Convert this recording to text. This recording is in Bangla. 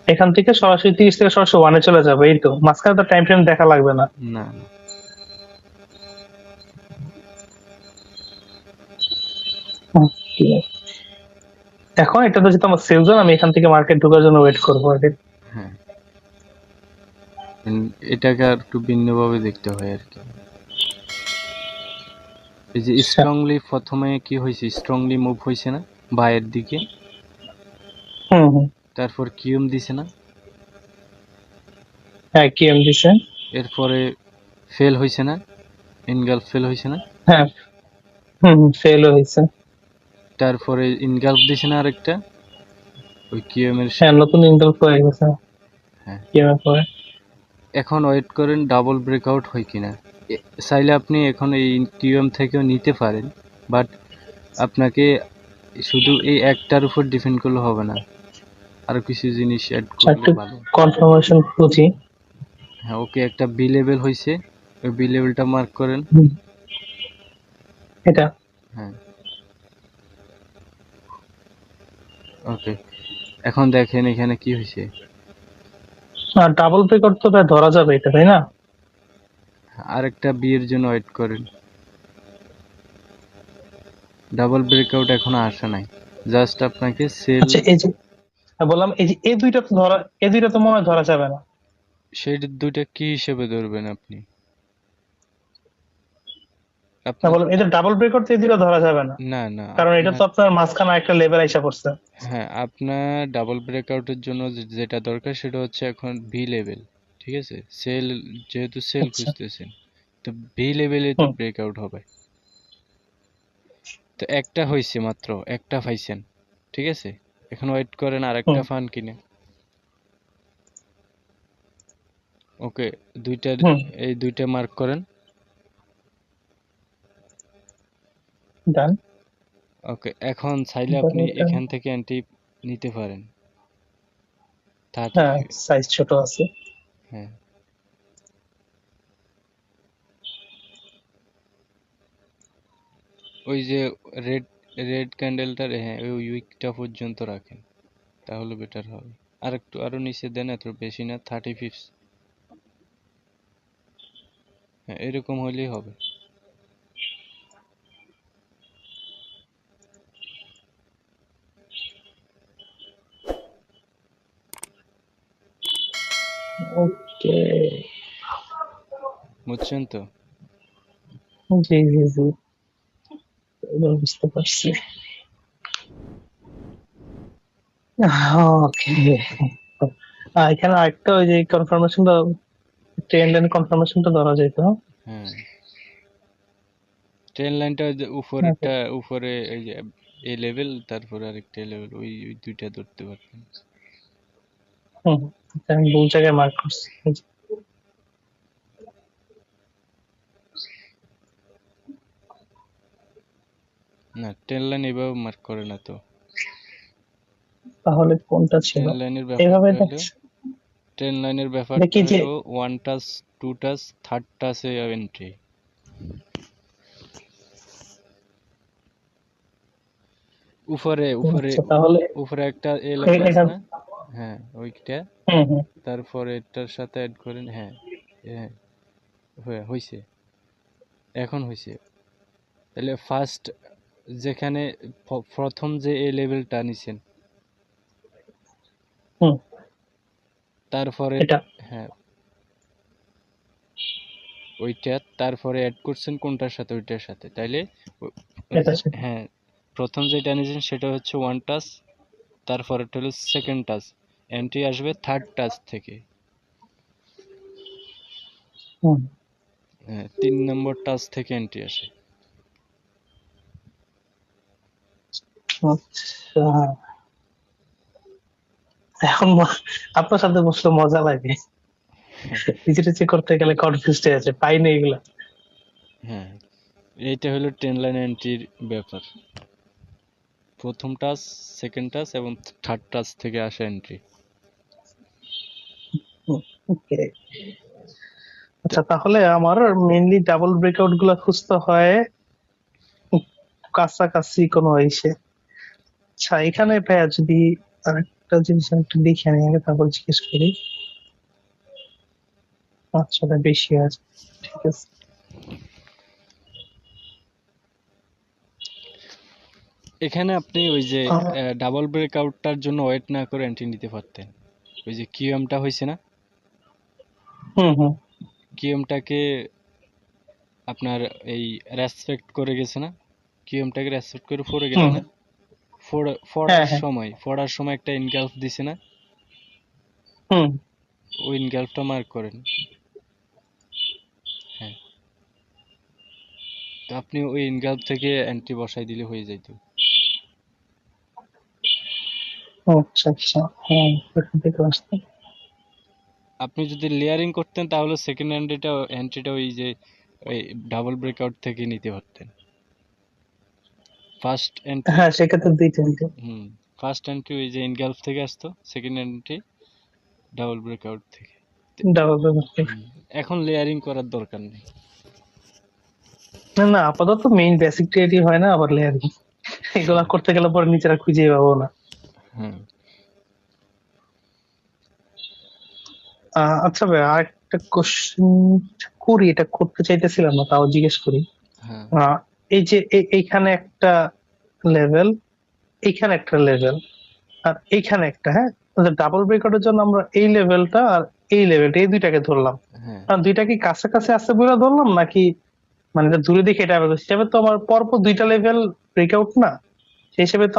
এখান থেকে সরাসরি 30 থেকে সরাসরি 1 এ চলে যাবে, এই তো মাঝখানে তো টাইম ফ্রেম দেখা লাগবে না। না না হুম, ঠিক আছে। এখন এটা তো যেহেতু আমার সেল জোন, আমি এখান থেকে মার্কেট ঢোকার জন্য ওয়েট করবো আগে। হ্যাঁ এটাকে আর একটু ভিন্নভাবে দেখতে হয় আর কি। এই যে আচ্ছা। স্ট্রংলি প্রথমে কি হয়েছে, স্ট্রংলি মুভ হয়েছে না বায়ের দিকে, হুম হুম। তারপর কিউম দিছে না, হ্যাঁ, কি এম দিছে। এরপরে ফেল হয়েছে না, ইনগালফ ফেল হয়েছে না, হ্যাঁ। হুম হুম, ফেল হয়েছে। তারপরে ইনগালফ দিছে না আরেকটা ওই কিউম এর হ্যাঁ, নতুন ইনকাম হয়ে গেছে হ্যাঁ কি এম এর পরে। এখন ওয়েট করেন ডাবল ব্রেকআউট হয় কিনা। চাইলে আপনি এখন এই কিউএম থেকেও নিতে পারেন, বাট আপনাকে শুধু এই একটার উপর ডিপেন্ড করলে হবে না, আরো কিছু জিনিস অ্যাড করলে একটু ভালো। কনফার্মেশন খুঁজি। হ্যাঁ ওকে, একটা বি লেভেল হয়েছে, ওই বি লেভেলটা মার্ক করেন। হুম, এটা হ্যাঁ ওকে, এখন দেখেন এখানে কি হয়েছে। ডাবল ব্রেকআউট তো প্রায় ধরা যাবে এটা, তাই না? আরেকটা বি এর জন্য ওয়েট করেন, ডাবল ব্রেকআউট এখনো আসে নাই, জাস্ট আপনাকে সেল। আচ্ছা, এই যে বললাম, এই যে এই দুইটা তো ধরা, এই দুইটা তো মনে হয় ধরা যাবে না। সেই দুইটা কি হিসেবে ধরবেন আপনি? না, আপনার বললাম এই যে ডাবল ব্রেকআউট, এই দুইটা ধরা যাবে না, না না কারণ এটা আপনার তো আপনার মাঝখানে একটা লেভেল আইসা পড়ছে। হ্যাঁ আপনার ডাবল ব্রেকআউটের জন্য যেটা দরকার সেটা হচ্ছে এখন ভি লেভেল, ঠিক আছে? সেল, যেহেতু সেল আচ্ছা। খুঁজতেছেন, তো ভি লেভেলে তো হুম ব্রেকআউট হবে। তো একটা হয়েছে মাত্র, একটা পাইছেন, ঠিক আছে? এখন ওয়েট করেন আর একটা হুম। ফান কিনে। ওকে, দুইটার, হুম। এই দুইটা মার্ক করেন। ডান। ওকে, এখন চাইলে আপনি এখান থেকে অ্যান্টি নিতে পারেন হ্যাঁ, 30। সাইজ ছোট আছে। হ্যাঁ ওই যে রেড রেড ক্যান্ডেলটার, হ্যাঁ ওই উইকটা পর্যন্ত রাখেন, তাহলে বেটার হবে। আর একটু আরো নিচে দেন, এত বেশি না, 35। হ্যাঁ এরকম হলেই হবে। ওকে। বুঝছেন তো? জি জি জি, এবার বুঝতে পারছি। ওকে। এখানে আরেকটা ওই যে কনফার্মেশনটা, ট্রেন লাইন কনফার্মেশনটা ধরা যেত। হ্যাঁ ট্রেন লাইনটা যে ওকে। উপরেরটা, উপরে এই যে এ লেভেল, তারপরে আরেকটা লেভেল, ওই দুইটা ধরতে পারবেন। হুম, আচ্ছা, আমি ভুল জায়গায় মার্ক করছি। এই যে, না ট্রেন লাইন এভাবে মার্ক করে না তো। তাহলে কোনটা ছিল? ট্রেন লাইনের এইভাবে ব্যাপারটা হলো, দেখছি। ট্রেন লাইনের ব্যাপারটা দেখি যে হলো one touch, two touch, third টাচে এন্ট্রি। উপরে উপরে আচ্ছা তাহলে উপরে একটা এ লেখা আছে এখান। না? হ্যাঁ ওইটা, হুম হুম। তারপরে এটার সাথে অ্যাড করেন। হ্যাঁ হ্যাঁ হয়েছে, এখন হয়েছে। তাহলে ফার্স্ট যেখানে প্রথম যে এ লেভেলটা নিছেন, হুম। তারপরে এটা হ্যাঁ ওইটা, তারপরে অ্যাড করছেন কোনটার সাথে, ওইটার সাথে, তাইলে এটা ছিল। হ্যাঁ প্রথম যেটা নিয়েছেন সেটা হচ্ছে ওয়ান টাচ, তারপরেরটা হলো সেকেন্ড টাচ, এন্ট্রি আসবে থার্ড টাচ থেকে। হুম। হ্যাঁ 3 নম্বর টাচ থেকে এন্ট্রি আসে। আচ্ছা, এখন আপনার সাথে বসলে মজা লাগে। নিচে টিচে করতে গেলে কনফিউজ হয়ে আছে, পাই না এগুলা। হ্যাঁ এইটা হলো ট্রেন লাইন এন্ট্রির ব্যাপার, প্রথম টাচ, সেকেন্ড টাচ এবং থার্ড টাচ থেকে আসে এন্ট্রি। ওকে। আচ্ছা, তাহলে আমার মেইনলি ডাবল ব্রেকআউট গুলা খুঁজতে হয় কাছাকাছি কোনো ইসে। আচ্ছা, এখানে ভাইয়া যদি আরেকটা একটা জিনিস আমি একটু দেখে নিই আগে, তারপর জিজ্ঞেস করি। আচ্ছা, ওটা বেশি আছে, ঠিক আছে। এখানে আপনি ওই যে আহ, ডাবল ব্রেকআউটটার জন্য ওয়েট না করে এন্ট্রি নিতে পারতেন। ওই যে কিউএমটা হয়েছে না, হুম হুম কিউএমটাকে আপনার এই রেসপেক্ট করে গেছে না, কিউএমটাকে রেসপেক্ট করে পড়ে গেছে হুম। না, হ্যাঁ ফোড়ার হ্যাঁ। সময় একটা ইনগালফ দিছে না, হুম। ওই ইনগালফটা মার্ক করেন। হ্যাঁ, তো আপনি ওই ইনগালফ থেকে এন্ট্রি বসাই দিলে হয়ে যাইতো। আচ্ছা আচ্ছা, হ্যাঁ, এখান থেকে আসতে। আপনি যদি লেয়ারিং করতেন তাহলে সেকেন্ড এন্ট্রিটা ওই যে ওই ডাবল ব্রেকআউট থেকে নিতে পারতেন। ফার্স্ট এন্ট্রি হ্যাঁ, সেক্ষেত্রে দুই তিনটে। ফার্স্ট এন্ট্রি ওই যে ইনগালফ থেকে আসতো, সেকেন্ড এন্ট্রি ডাবল ব্রেকআউট থেকে। ডাবল ব্যবহার। হুম, এখন লেয়ারিং করার দরকার নেই। না না, আপাতত মেইন বেসিক রেডি হয় না, আবার লেয়ারিং এগুলা করতে গেলে পরে নিজেরা খুঁজে পাবো না। হ্যাঁ, আচ্ছা ভাই, আরেকটা কোশ্চেন করি, এটা করতে চাইতেছিলাম না, তাও জিজ্ঞেস করি। হ্যাঁ, আহ, এই যে এইখানে একটা লেভেল, এইখানে একটা লেভেল, আর এইখানে একটা, হ্যাঁ, ডাবল ব্রেকআউটের জন্য আমরা এই লেভেলটা আর এই লেভেলটা, এই দুইটাকে ধরলাম। হ্যাঁ। আর দুইটা কি কাছাকাছি আছে বলে ধরলাম, নাকি মানে এটা দূরে দেখে এটা হিসাবে তো আমার পরপর দুইটা লেভেল ব্রেকআউট না, সেই হিসেবে তো